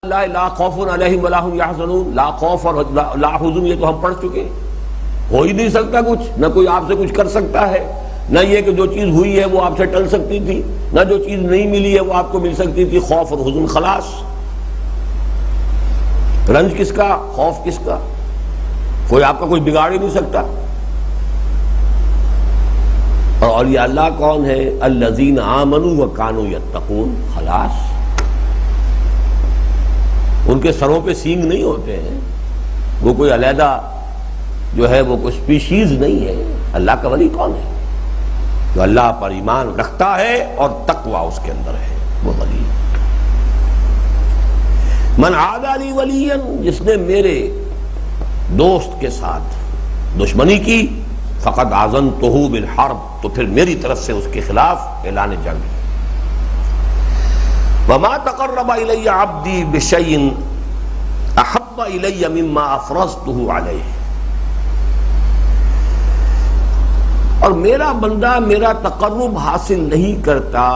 لا خوف علیہم ولا هم یحزنون، لا خوف اور لا حزن یہ تو ہم پڑھ چکے ہیں۔ ہو ہی نہیں سکتا کچھ، نہ کوئی آپ سے کچھ کر سکتا ہے، نہ یہ کہ جو چیز ہوئی ہے وہ آپ سے ٹل سکتی تھی، نہ جو چیز نہیں ملی ہے وہ آپ کو مل سکتی تھی۔ خوف اور حزن خلاص، رنج کس کا، خوف کس کا، کوئی آپ کا کوئی بگاڑ ہی نہیں سکتا۔ اور اولیاء اللہ کون ہے؟ الذین آمنوا وکانوا یتقون، خلاص۔ ان کے سروں پہ سینگ نہیں ہوتے ہیں، وہ کوئی علیحدہ جو ہے وہ کوئی اسپیشیز نہیں ہے۔ اللہ کا ولی کون ہے؟ جو اللہ پر ایمان رکھتا ہے اور تقوی اس کے اندر ہے، وہ ولی۔ من عادی لی ولیا، جس نے میرے دوست کے ساتھ دشمنی کی، فقد آذنتہ بالحرب، تو پھر میری طرف سے اس کے خلاف اعلان جنگ۔ وما تقرب الی عبدی بشیء احب الی مما افرضتہ علیہ، اور میرا بندہ میرا تقرب حاصل نہیں کرتا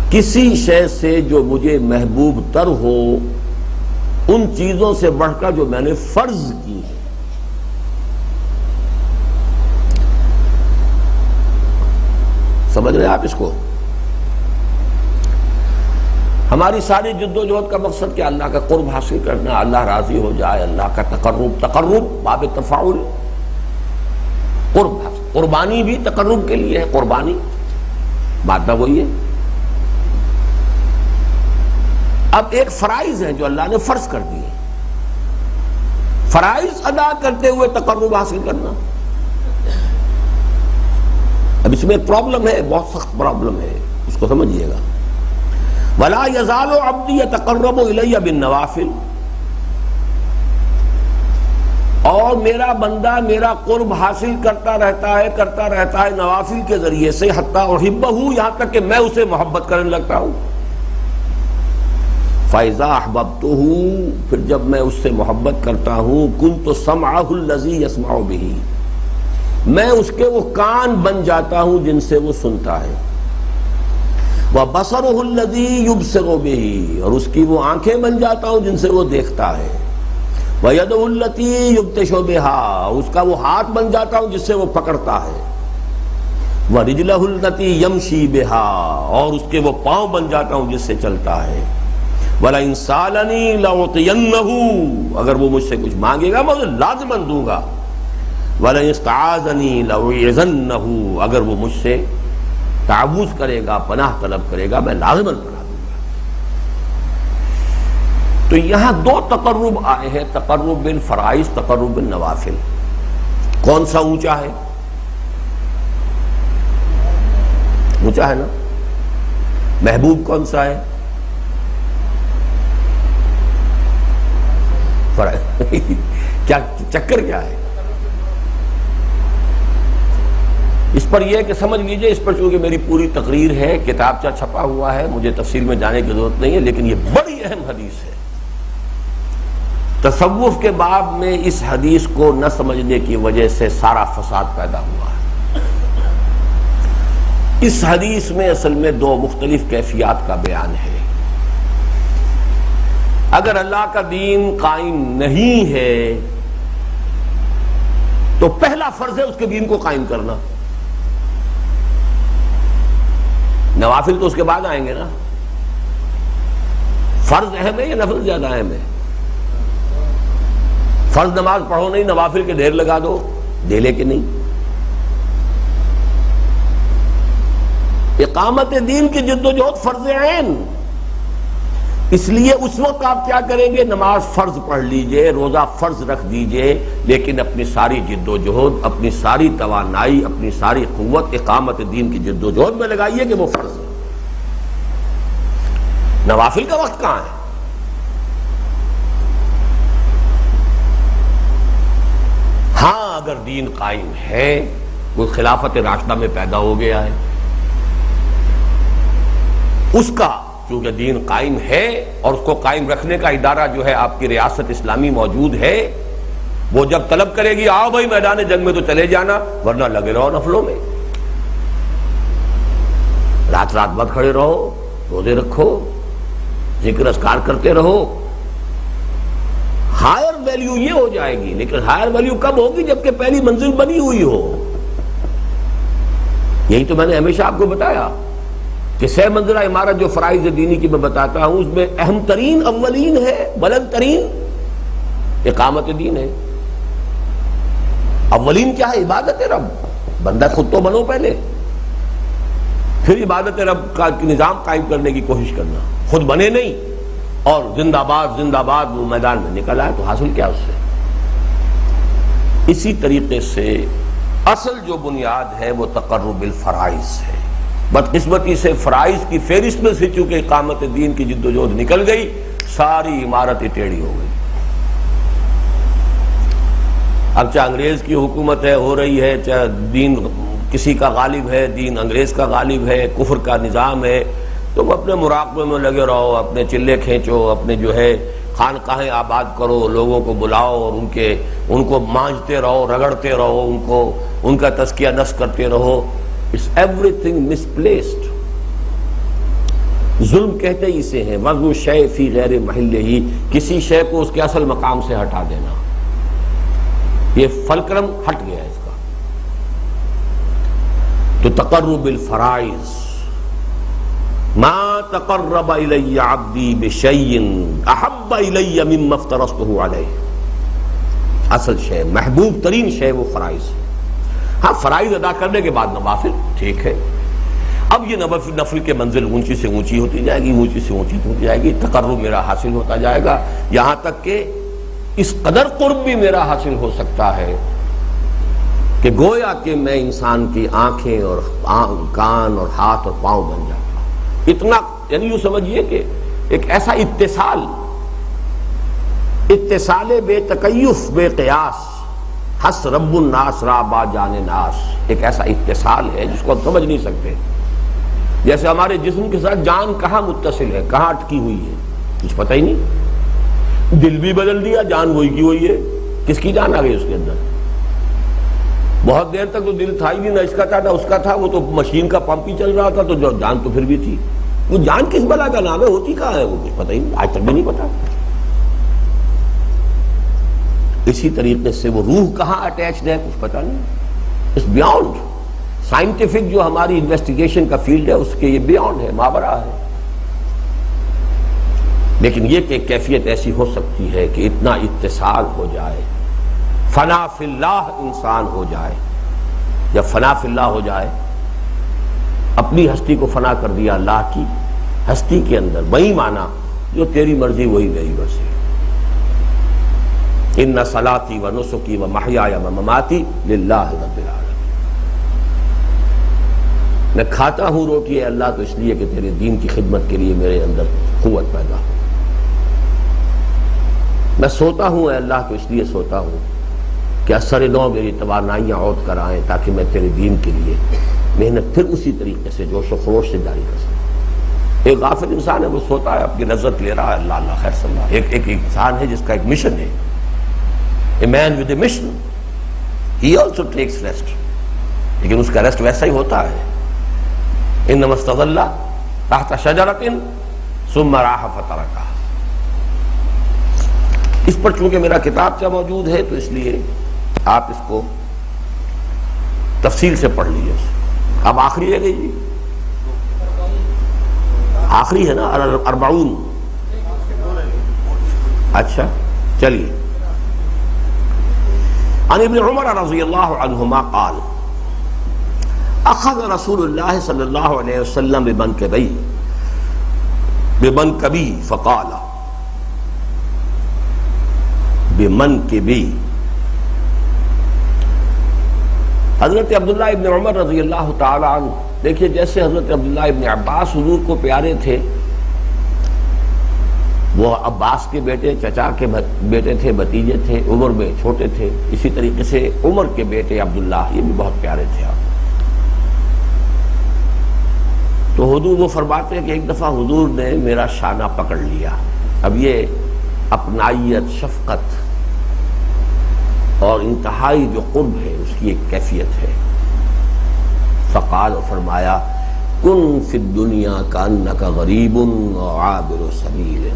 کسی شے سے جو مجھے محبوب تر ہو ان چیزوں سے بڑھ کر جو میں نے فرض کی ہے۔ سمجھ رہے ہیں آپ اس کو؟ ہماری ساری جد و جہد کا مقصد کیا؟ اللہ کا قرب حاصل کرنا، اللہ راضی ہو جائے، اللہ کا تقرب باب تفاعل، قرب حاصل۔ قربانی بھی تقرب کے لیے ہے، قربانی بات نہ وہی ہے۔ اب ایک فرائض ہیں جو اللہ نے فرض کر دیے، فرائض ادا کرتے ہوئے تقرب حاصل کرنا۔ اب اس میں ایک پرابلم ہے، بہت سخت پرابلم ہے، اس کو سمجھیے گا۔ وَلَا يَزَالُ عَبْدِي يَتَقَرَّبُ إِلَيَّ بِالنَّوَافِلِ، اور میرا بندہ میرا قرب حاصل کرتا رہتا ہے نوافل کے ذریعے سے، حَتَّى أُحِبَّهُ، یہاں تک کہ میں اسے محبت کرنے لگتا ہوں۔ فَإِذَا أَحْبَبْتُهُ، پھر جب میں اس سے محبت کرتا ہوں، كُنْتُ سَمْعَهُ الَّذِي يَسْمَعُ بِهِ، میں اس کے وہ کان بن جاتا ہوں جن سے وہ سنتا ہے۔ وَبَصَرُهُ الَّذِي يُبْصِرُ بِهِ، اور اس کی وہ آنکھیں بن جاتا ہوں جن سے وہ دیکھتا ہے۔ وَيَدُهُ الَّتِي يُبْطِشُ بِهَا، اس کا وہ ہاتھ بن جاتا ہوں جس سے وہ پکڑتا ہے۔ وَرِجْلَهُ الَّتِي يَمْشِي بِهَا، اور اس کے وہ پاؤں بن جاتا ہوں جس سے چلتا ہے۔ وَلَئِن سَأَلَنِي لَأُعْطِيَنَّهُ، اگر وہ مجھ سے کچھ مانگے گا میں اسے لازماً دوں گا۔ وَلَئِن اسْتَعَاذَنِي لَأُعِيذَنَّهُ، اگر وہ مجھ سے تعوذ کرے گا، پناہ طلب کرے گا، میں لازماً پناہ دوں گا۔ تو یہاں دو تقرب آئے ہیں، تقرب بالفرائض، تقرب بالنوافل۔ کون سا اونچا ہے؟ اونچا ہے نا؟ محبوب کون سا ہے؟ کیا چکر کیا ہے اس پر؟ یہ کہ سمجھ لیجئے، اس پر چونکہ میری پوری تقریر ہے، کتابچہ چھپا ہوا ہے، مجھے تفصیل میں جانے کی ضرورت نہیں ہے، لیکن یہ بڑی اہم حدیث ہے۔ تصوف کے باب میں اس حدیث کو نہ سمجھنے کی وجہ سے سارا فساد پیدا ہوا ہے۔ اس حدیث میں اصل میں دو مختلف کیفیات کا بیان ہے۔ اگر اللہ کا دین قائم نہیں ہے تو پہلا فرض ہے اس کے دین کو قائم کرنا۔ نوافل تو اس کے بعد آئیں گے نا۔ فرض اہم ہے یا نفل زیادہ اہم ہے؟ فرض نماز پڑھو نہیں، نوافل کے ڈھیر لگا دو، دے لے کے نہیں۔ اقامت دین کی جد و جہد فرض عین، اس لیے اس وقت آپ کیا کریں گے؟ نماز فرض پڑھ لیجئے، روزہ فرض رکھ دیجئے، لیکن اپنی ساری جد و جہد، اپنی ساری توانائی، اپنی ساری قوت اقامت دین کی جد و جہد میں لگائیے کہ وہ فرض ہے۔ نوافل کا وقت کہاں ہے؟ ہاں اگر دین قائم ہے، کوئی خلافت راشدہ میں پیدا ہو گیا ہے، اس کا چونکہ دین قائم ہے اور اس کو قائم رکھنے کا ادارہ جو ہے آپ کی ریاست اسلامی موجود ہے، وہ جب طلب کرے گی آؤ بھائی میدان جنگ میں تو چلے جانا، ورنہ لگے رہو نفلوں میں، رات رات مت کھڑے رہو، روزے رکھو، ذکر اذکار کرتے رہو، ہائر ویلیو یہ ہو جائے گی. لیکن ہائر ویلیو کب ہوگی؟ جبکہ پہلی منزل بنی ہوئی ہو. یہی تو میں نے ہمیشہ آپ کو بتایا کہ 6 منزلہ عمارت جو فرائض دینی کی میں بتاتا ہوں، اس میں اہم ترین اولین ہے، بلند ترین اقامت دین ہے. اولین کیا ہے؟ عبادت رب. بندہ خود تو بنو پہلے، پھر عبادت رب کا نظام قائم کرنے کی کوشش کرنا. خود بنے نہیں اور زندہ باد وہ میدان میں نکل آئے تو حاصل کیا اس سے؟ اسی طریقے سے اصل جو بنیاد ہے وہ تقرب الفرائض ہے. بدقسمتی سے فرائض کی فہرست میں سے چونکہ اقامت دین کی جد و جہد نکل گئی، ساری عمارت ٹیڑھی ہو گئی. اب چاہے انگریز کی حکومت ہے ہو رہی ہے، چاہے دین کسی کا غالب ہے، دین انگریز کا غالب ہے، کفر کا نظام ہے، تم اپنے مراقبے میں لگے رہو، اپنے چلے کھینچو، اپنے جو ہے خانقاہیں آباد کرو، لوگوں کو بلاؤ اور ان کو مانجتے رہو، رگڑتے رہو، ان کا تزکیہ نفس کرتے رہو. It's everything misplaced. ظلم کہتے ہی اسے ہیں، وضع الشیء فی غیر محلہ، کسی شے کو اس کے اصل مقام سے ہٹا دینا. یہ فلکرم ہٹ گیا اس کا. تو تقرب الفرائض، ما تقرب الی عبدی بشیء احب الی مما افترضته علیہ. اصل شے، محبوب ترین شے وہ فرائض. ہاں فرائض ادا کرنے کے بعد نوافل ٹھیک ہے. اب یہ نفل کے منزل اونچی سے اونچی ہوتی جائے گی، اونچی سے اونچی ہوتی جائے گی، تقرب میرا حاصل ہوتا جائے گا، یہاں تک کہ اس قدر قرب بھی میرا حاصل ہو سکتا ہے کہ گویا کہ میں انسان کی آنکھیں اور کان اور ہاتھ اور پاؤں بن جاتا ہوں. اتنا یعنی یوں سمجھیے کہ ایک ایسا اتصال بے تکیف بے قیاس، حس رب الناس را با جان ناس، ایک ایسا اتصال ہے جس کو ہم سمجھ نہیں سکتے. جیسے ہمارے جسم کے ساتھ جان کہاں متصل ہے، کہاں اٹکی ہوئی ہے، کچھ پتہ ہی نہیں. دل بھی بدل دیا، جان وہی کی وہی ہے. کس کی جان آ گئی اس کے اندر؟ بہت دیر تک تو دل تھا ہی نہیں، نہ اس کا تھا نہ اس کا تھا، وہ تو مشین کا پمپ ہی چل رہا تھا، تو جو جان تو پھر بھی تھی. وہ جان کس بلا کا نام ہے، ہوتی کہاں ہے، وہ کچھ پتہ ہی نہیں، آج تک بھی نہیں پتا. اسی طریقے سے وہ روح کہاں اٹیچڈ ہے کچھ پتہ نہیں. اس بیانڈ سائنٹیفک جو ہماری انویسٹیگیشن کا فیلڈ ہے اس کے یہ بیانڈ ہے، ماورا ہے. لیکن یہ کہ کیفیت ایسی ہو سکتی ہے کہ اتنا اتصال ہو جائے، فنا فی اللہ انسان ہو جائے. جب فنا فی اللہ ہو جائے، اپنی ہستی کو فنا کر دیا اللہ کی ہستی کے اندر، وہی مانا جو تیری مرضی وہی میری مرضی. ان صلاتی و نسکی و محیای و مماتی للہ رب العالمین. میں کھاتا ہوں روٹی ہے اللہ تو اس لیے کہ تیرے دین کی خدمت کے لیے میرے اندر قوت پیدا ہو. میں سوتا ہوں اے اللہ تو اس لیے سوتا ہوں کہ اثر نو میری توانائیاں عود کر آئیں تاکہ میں تیرے دین کے لیے محنت پھر اسی طریقے سے جوش و خروش سے جاری کر سکوں. ایک غافل انسان ہے، وہ سوتا ہے اپنی لذت لے رہا ہے، اللہ اللہ خیر صلی اللہ. ایک انسان ہے جس کا ایک مشن ہے. A man with a mission, he also takes rest. لیکن اس کا ریسٹ ویسا ہی ہوتا ہے. انما استظل تحت شجرۃ ثم راح فترکها. اس پر چونکہ میرا کتابچہ موجود ہے تو اس لیے آپ اس کو تفصیل سے پڑھ لیجیے. اب آخری ہے گئی جی، آخری ہے نا 40. اچھا چلیے. عن ابن عمر رضی اللہ عنہما قال اخذ رسول اللہ صلی اللہ علیہ وسلم بمنکبی فقال بمنکبی. حضرت عبداللہ ابن عمر رضی اللہ تعالی عنہ، دیکھیے جیسے حضرت عبداللہ ابن عباس حضور کو پیارے تھے، وہ عباس کے بیٹے، چچا کے بیٹے تھے، بھتیجے تھے، عمر میں چھوٹے تھے، اسی طریقے سے عمر کے بیٹے عبداللہ یہ بھی بہت پیارے تھے آپ. تو حضور وہ فرماتے ہیں کہ ایک دفعہ حضور نے میرا شانہ پکڑ لیا. اب یہ اپنائیت، شفقت اور انتہائی جو قرب ہے اس کی ایک کیفیت ہے. فقال، اور فرمایا کن فی الدنیا کانک غریب عابر سبیل